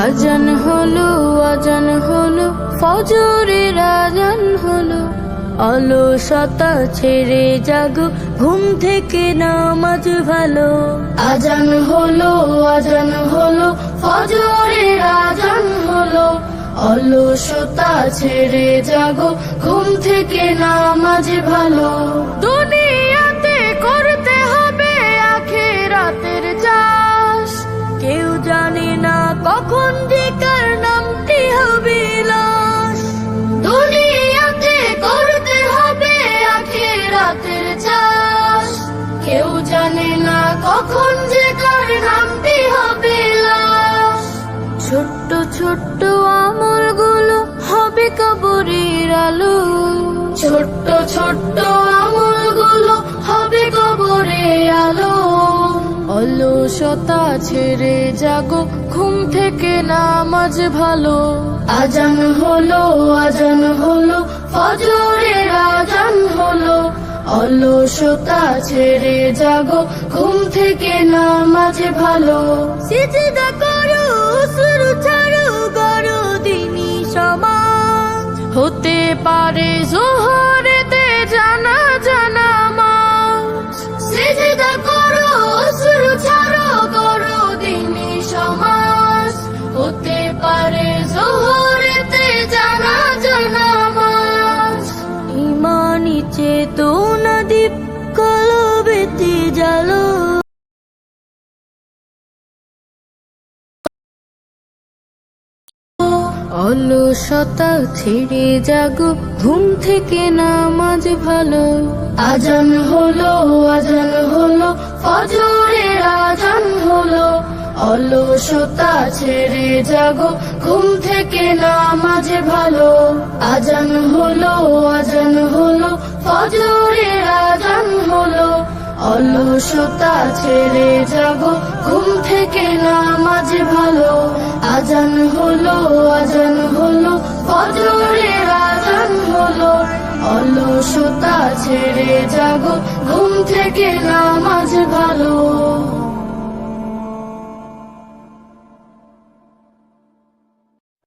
আজান হলো আজান হলো ফজরের আজান হলো, অলসতা ছেড়ে জাগো, ঘুম থেকে নামাজ ভালো। আজান হলো আজান হলো ফজরের আজান হলো, অলসতা ছেড়ে জাগো, ঘুম থেকে নামাজ ভালো। দুনিয়াতে করতে হবে আখিরাতের চাষ, কেউ জানে না কখন যে কার নামটি হবে লাশ। দুনিয়াতে করতে হবে আখিরাতের চাষ, কেউ জানে না কখন যে কার নামটি হবে লাশ। ছোট্ট ছোট্ট আমলগুলো হবে কবরের আলো, ছোট্ট ছোট্ট আমলগুলো হবে কবরের আলো। অলসতা ছেড়ে জাগো, ঘুম থেকে নামাজ ভালো। আজান হলো আজান হলো ফজরের আজান হলো, অলসতা ছেড়ে জাগো, ঘুম থেকে নামাজ ভালো। সিজদা করো শুরু ছাড়ো করো দিনী সমাজ, হতে পারে জোহরেতে জানা জানা মাস। সিজদা করো শুরু ছাড়ো করো দিনী সমাজ, হতে পারে জোহরেতে জানা জানা মাস। ইমানি চেতনা দীপ কলবেতে জ্বালো, অলসতা ছেড়ে জাগো, ঘুম থেকে নামাজ ভালো। আজান হলো আজান হলো ফজরের আজান হলো, অলসতা ছেড়ে জাগো, ঘুম থেকে নামাজ ভালো। আজান হলো আজান হলো ফজরের আজান হলো, অলসতা ছেড়ে জাগো, ঘুম থেকে নামাজ ভালো। আজান হলো আজান হলো ফজরের আজান হলো, অলসতা ছেড়ে জাগো, ঘুম থেকে নামাজ ভালো।